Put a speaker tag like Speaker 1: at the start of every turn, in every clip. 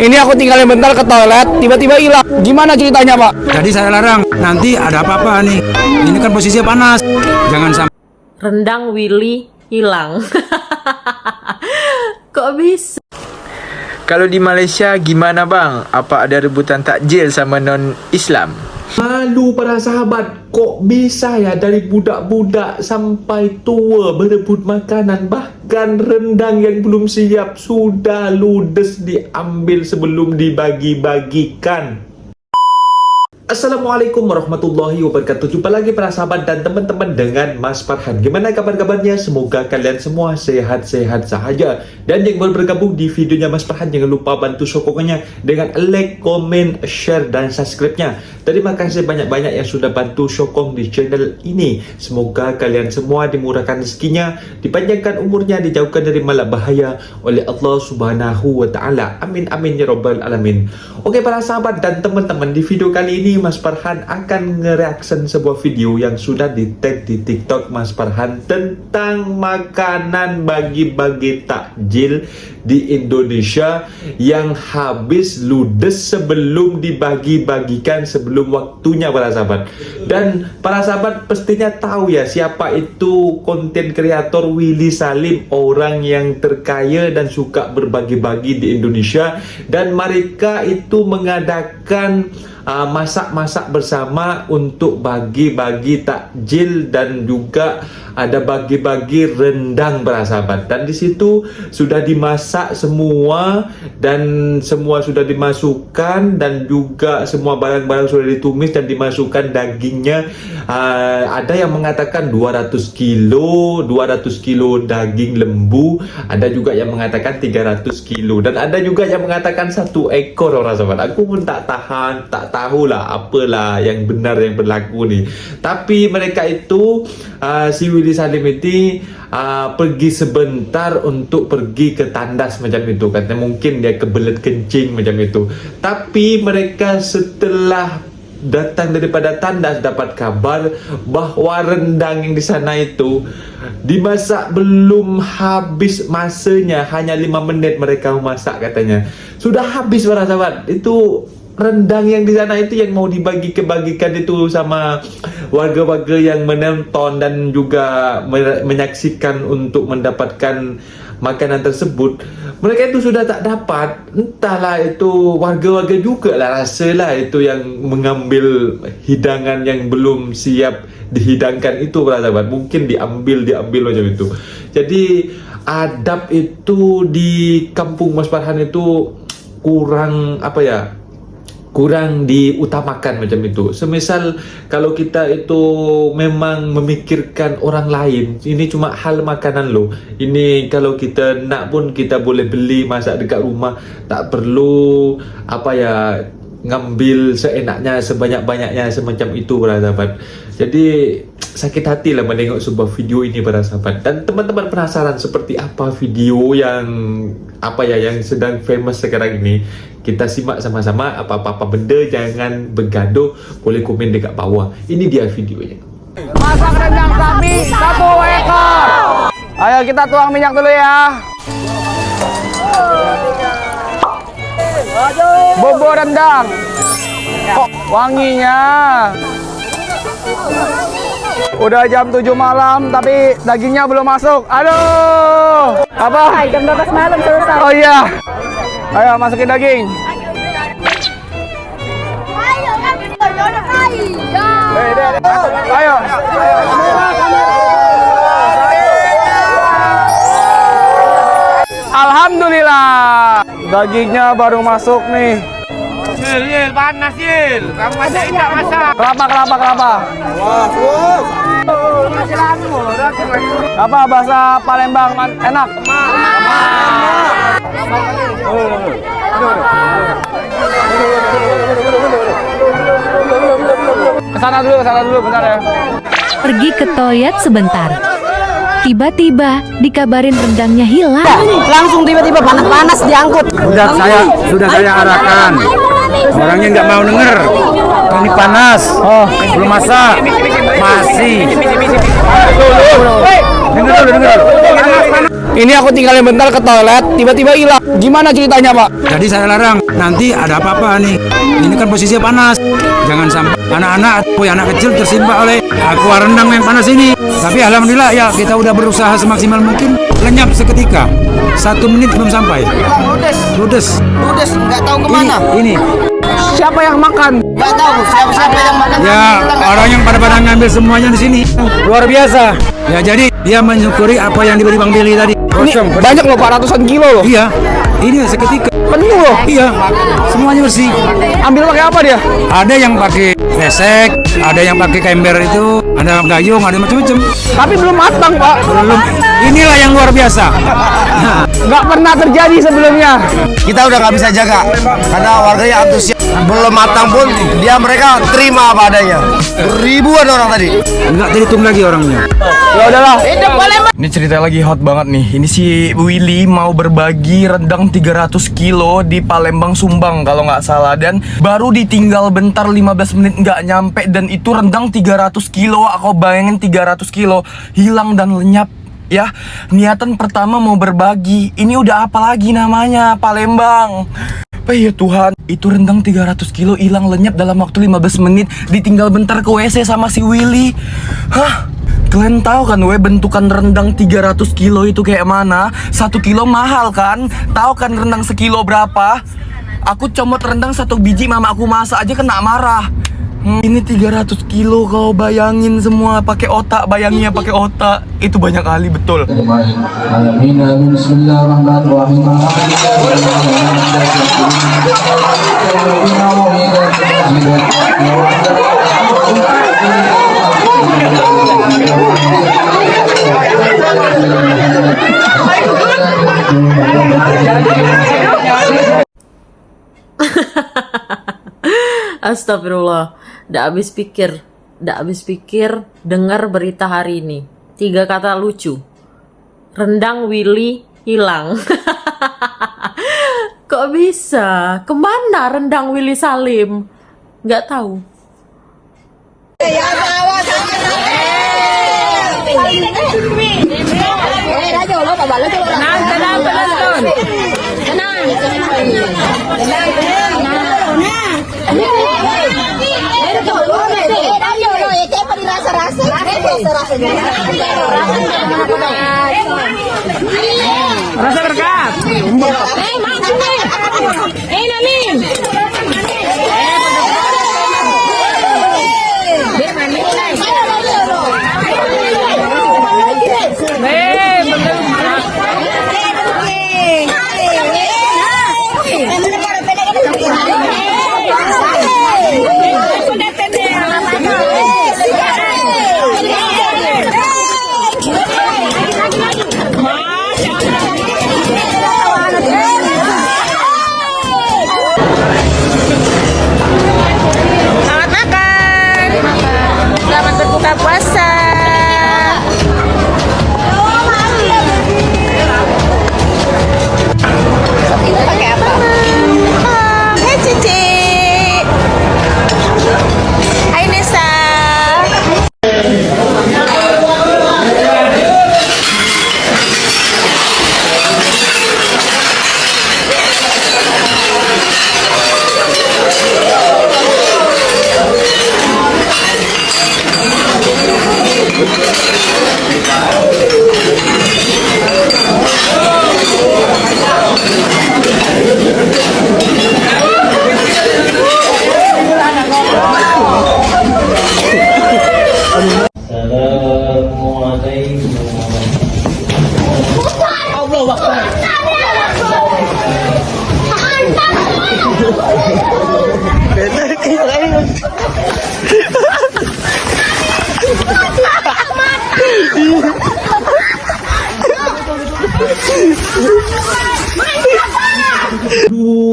Speaker 1: Ini aku tinggalin bentar ke toilet, tiba-tiba hilang. Gimana ceritanya, Pak?
Speaker 2: Jadi saya larang, nanti ada apa-apa nih. Ini kan posisinya panas. Jangan sampai
Speaker 3: Rendang Willy hilang. Kok bisa?
Speaker 4: Kalau di Malaysia gimana bang? Apa ada rebutan takjil sama non-Islam?
Speaker 5: Malu para sahabat, kok bisa ya dari budak-budak sampai tua berebut makanan. Bahkan rendang yang belum siap sudah ludes diambil sebelum dibagi-bagikan. Assalamualaikum warahmatullahi wabarakatuh. Jumpa lagi para sahabat dan teman-teman dengan Mas Farhan. Gimana kabar-kabarnya? Semoga kalian semua sehat-sehat sahaja. Dan yang baru bergabung di videonya Mas Farhan, jangan lupa bantu sokongannya dengan like, komen, share, dan subscribe-nya. Terima kasih banyak-banyak yang sudah bantu sokong di channel ini. Semoga kalian semua dimurahkan rezekinya, dipanjangkan umurnya, dijauhkan dari malapetaka oleh Allah Subhanahu wa taala. Amin amin ya rabbal alamin. Oke para sahabat dan teman-teman, di video kali ini Mas Farhan akan nge-reaction sebuah video yang sudah di-tag di TikTok Mas Farhan tentang makanan bagi-bagi takjil di Indonesia yang habis ludes sebelum dibagi-bagikan, sebelum waktunya para sahabat. Dan para sahabat pastinya tahu ya siapa itu konten kreator Willy Salim, orang yang terkaya dan suka berbagi-bagi di Indonesia. Dan mereka itu mengadakan masak-masak bersama untuk bagi-bagi takjil dan juga ada bagi-bagi rendang para sahabat. Dan di situ sudah dimasak semua dan semua sudah dimasukkan dan juga semua barang-barang sudah ditumis dan dimasukkan dagingnya. Ada yang mengatakan 200 kilo daging lembu, ada juga yang mengatakan 300 kilo, dan ada juga yang mengatakan 1 ekor orang sahabat. Aku pun tak tahulah apalah yang benar yang berlaku nih. Tapi mereka itu si Willy Salim ini pergi sebentar untuk pergi ke tandas macam itu, katanya mungkin dia kebelet kencing macam itu. Tapi mereka setelah datang daripada tandas dapat kabar bahwa rendang yang di sana itu dimasak belum habis masanya, hanya 5 menit mereka memasak katanya. Sudah habis para sahabat. Itu rendang yang di sana itu yang mau dibagi-bagikan itu sama warga-warga yang menonton dan juga menyaksikan untuk mendapatkan makanan tersebut. Mereka itu sudah tak dapat. Entahlah itu warga-warga juga lah, rasalah itu yang mengambil hidangan yang belum siap dihidangkan itu para sahabat. Mungkin diambil macam itu. Jadi adab itu di kampung Mas Farhan itu kurang kurang diutamakan macam itu. Semisal kalau kita itu memang memikirkan orang lain, ini cuma hal makanan loh. Ini kalau kita nak pun kita boleh beli masak dekat rumah, tak perlu ngambil seenaknya, sebanyak-banyaknya semacam itu para sahabat. Jadi sakit hati lah menengok sebuah video ini para sahabat. Dan teman-teman penasaran seperti apa video yang yang sedang famous sekarang ini? Kita simak sama-sama. Apa-apa benda jangan bergaduh, boleh komen dekat bawah. Ini dia videonya.
Speaker 1: Masak rendang sapi 1 ekor. Ayo kita tuang minyak dulu ya. Bubur rendang. Kok wanginya. Udah jam 7 malam tapi dagingnya belum masuk. Aduh. Apa?
Speaker 3: Jam 12 malam selesai.
Speaker 1: Oh iya. Ayo masukin daging. Ayo. Alhamdulillah. Dagingnya baru masuk nih.
Speaker 4: Yil, panas Yil. Kamu masak tidak masak?
Speaker 1: Kelapa. Apa bahasa Palembang enak? Kesana dulu bentar ya.
Speaker 6: Pergi ke toilet sebentar. Tiba-tiba dikabarin rendangnya hilang.
Speaker 3: Langsung tiba-tiba panas diangkut.
Speaker 2: sudah saya arahkan. Orangnya nggak mau denger. Ini panas. Belum masak. Masih. Dengar dulu, dengar dulu.
Speaker 1: Ini aku tinggalin bentar ke toilet, tiba-tiba hilang. Gimana ceritanya, Pak?
Speaker 2: Jadi saya larang, nanti ada apa-apa nih. Ini kan posisinya panas. Jangan sampai anak-anak atau anak kecil tersimpa oleh aqua rendang yang panas ini. Tapi alhamdulillah ya kita udah berusaha semaksimal mungkin. Lenyap seketika. 1 menit belum sampai. Ludes,
Speaker 1: Nggak tahu kemana.
Speaker 2: Ini.
Speaker 1: Siapa yang makan? Nggak tahu. Siapa yang makan?
Speaker 2: Ya orang yang pada ngambil semuanya di sini. Luar biasa. Ya jadi dia mensyukuri apa yang diberi Bang Billy tadi.
Speaker 1: Ini banyak loh, Pak, ratusan kilo loh.
Speaker 2: Iya. Ini seketika.
Speaker 1: Penuh loh.
Speaker 2: Iya. Semuanya bersih.
Speaker 1: Ambil pakai apa dia?
Speaker 2: Ada yang pakai besek, ada yang pakai ember itu, ada gayung, ada macam-macam.
Speaker 1: Tapi belum matang, Pak.
Speaker 2: Belum. Inilah yang luar biasa.
Speaker 1: Nggak pernah terjadi sebelumnya.
Speaker 7: Kita udah nggak bisa jaga karena warganya antusias, belum matang pun mereka terima apa adanya. Ribuan orang tadi.
Speaker 2: Enggak terhitung lagi orangnya.
Speaker 1: Ya udahlah.
Speaker 8: Ini cerita lagi hot banget nih. Ini si Willy mau berbagi rendang 300 kilo di Palembang Sumbang kalau nggak salah. Dan baru ditinggal bentar 15 menit nggak nyampe. Dan itu rendang 300 kilo. Aku bayangin 300 kilo hilang dan lenyap. Ya, niatan pertama mau berbagi. Ini udah apa lagi namanya, Palembang. Apa ya Tuhan, itu rendang 300 kilo hilang lenyap dalam waktu 15 menit. Ditinggal bentar ke WC sama si Willy. Hah? Kalian tahu kan bentukan rendang 300 kilo itu kayak mana? 1 kilo mahal kan? Tahu kan rendang sekilo berapa? Aku comot rendang 1 biji, mama aku masak aja kena marah. Ini 300 kilo, kau bayangin semua pakai otak, bayanginnya pakai otak. Itu banyak kali betul.
Speaker 3: Astagfirullah. Nggak habis pikir dengar berita hari ini. 3 kata lucu. Rendang Willy hilang. Kok bisa? Kemana rendang Willy Salim? Nggak tahu.
Speaker 1: Rasa berkat.
Speaker 9: Selamat berbuka puasa. Ini pakai apa? Hai Cici. Hai Nesa.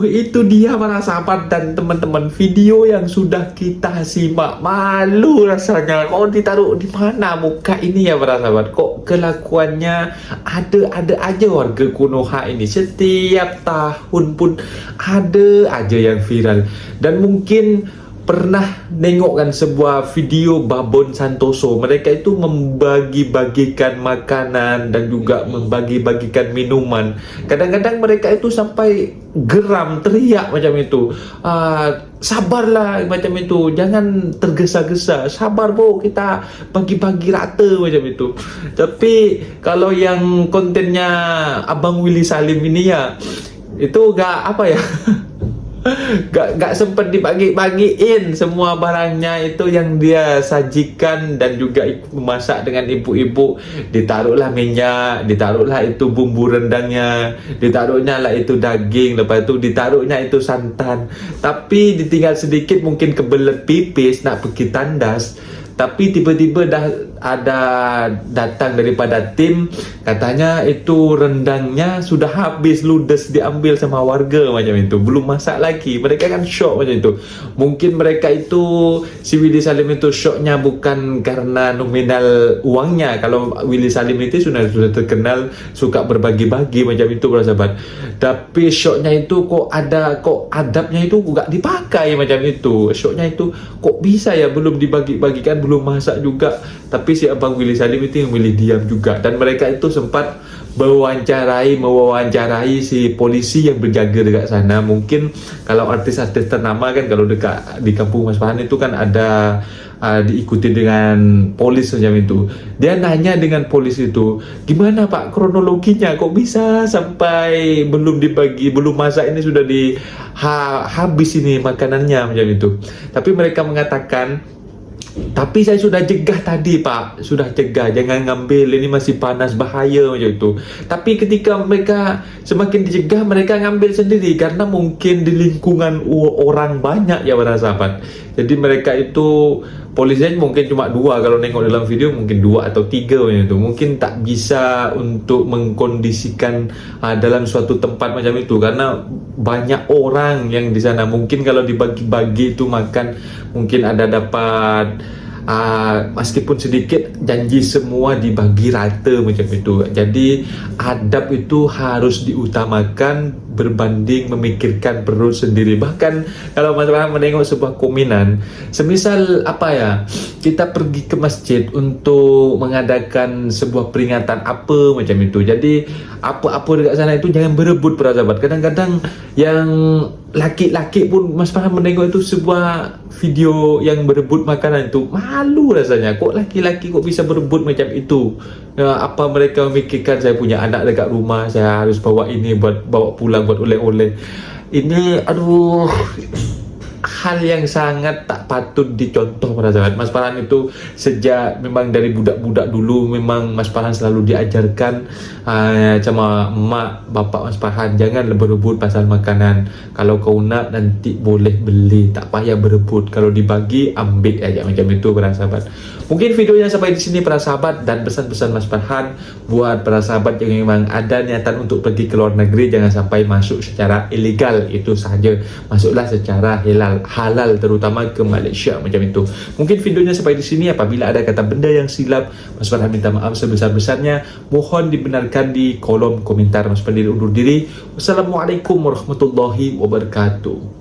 Speaker 5: Itu dia para sahabat dan teman-teman, video yang sudah kita simak. Malu rasanya. Mau ditaruh di mana muka ini ya para sahabat? Kok kelakuannya ada aja warga Konoha ini. Setiap tahun pun ada aja yang viral. Dan mungkin pernah nengok kan sebuah video Babon Santoso. Mereka itu membagi-bagikan makanan dan juga membagi-bagikan minuman. Kadang-kadang mereka itu sampai geram, teriak macam itu. Sabarlah macam itu, jangan tergesa-gesa. Sabar bro, kita bagi-bagi rata macam itu. Tapi kalau yang kontennya Abang Willy Salim ini ya, itu gak apa ya gak sempat dibagi-bagiin semua barangnya itu yang dia sajikan, dan juga memasak dengan ibu-ibu. Ditaruhlah minyak, ditaruhlah itu bumbu rendangnya, ditaruhnya lah itu daging, lepas itu ditaruhnya itu santan. Tapi ditinggal sedikit, mungkin kebelet pipis nak pergi tandas. Tapi tiba-tiba dah ada datang daripada tim, katanya itu rendangnya sudah habis, ludes diambil sama warga macam itu, belum masak lagi. Mereka kan syok macam itu. Mungkin mereka itu, si Willy Salim itu syoknya bukan karena nominal uangnya. Kalau Willy Salim itu sudah terkenal suka berbagi-bagi macam itu para sahabat. Tapi syoknya itu kok adabnya itu gak dipakai macam itu. Syoknya itu kok bisa ya belum dibagi-bagikan, belum masak juga. Tapi si Abang Willy Salim itu yang milih diam juga. Dan mereka itu sempat mewawancarai si polisi yang berjaga dekat sana. Mungkin kalau artis-artis ternama kan, kalau dekat di kampung Mas Farhan itu kan ada diikuti dengan polis macam itu. Dia nanya dengan polis itu, gimana Pak kronologinya, kok bisa sampai belum dibagi, belum masak ini sudah habis ini makanannya macam itu. Tapi mereka mengatakan, tapi saya sudah cegah tadi Pak, sudah cegah, jangan ngambil, ini masih panas, bahaya macam itu. Tapi ketika mereka semakin dicegah, mereka ngambil sendiri karena mungkin di lingkungan orang banyak ya para sahabat. Jadi mereka itu, polisinya mungkin cuma 2, kalau nengok dalam video mungkin 2 atau 3 macam itu. Mungkin tak bisa untuk mengkondisikan dalam suatu tempat macam itu karena banyak orang yang di sana. Mungkin kalau dibagi-bagi itu makan, mungkin ada dapat meskipun sedikit, janji semua dibagi rata macam itu. Jadi adab itu harus diutamakan berbanding memikirkan perut sendiri. Bahkan kalau Mas Farhan menengok sebuah komenan, semisal apa ya, kita pergi ke masjid untuk mengadakan sebuah peringatan apa macam itu. Jadi apa-apa dekat sana itu jangan berebut para sahabat. Kadang-kadang yang laki-laki pun Mas Farhan menengok itu sebuah video yang berebut makanan itu, malu rasanya. Kok laki-laki kok bisa berebut macam itu? Apa mereka memikirkan, saya punya anak dekat rumah, saya harus bawa ini bawa pulang buat oleh-oleh. Ini aduh, hal yang sangat tak patut dicontoh para sahabat. Mas Farhan itu sejak memang dari budak-budak dulu, memang Mas Farhan selalu diajarkan sama mak bapak Mas Farhan, jangan berebut pasal makanan. Kalau kau nak nanti boleh beli, tak payah berebut. Kalau dibagi ambil aja macam itu para sahabat. Mungkin videonya sampai di sini para sahabat, dan pesan-pesan Mas Farhan buat para sahabat yang memang ada niatan untuk pergi ke luar negeri, jangan sampai masuk secara ilegal, itu saja. Masuklah secara halal, terutama ke Malaysia macam itu. Mungkin videonya sampai di sini. Apabila ada kata benda yang silap, Mas Farhan minta maaf sebesar-besarnya. Mohon dibenarkan di kolom komentar. Mas Farhan undur diri. Wassalamualaikum warahmatullahi wabarakatuh.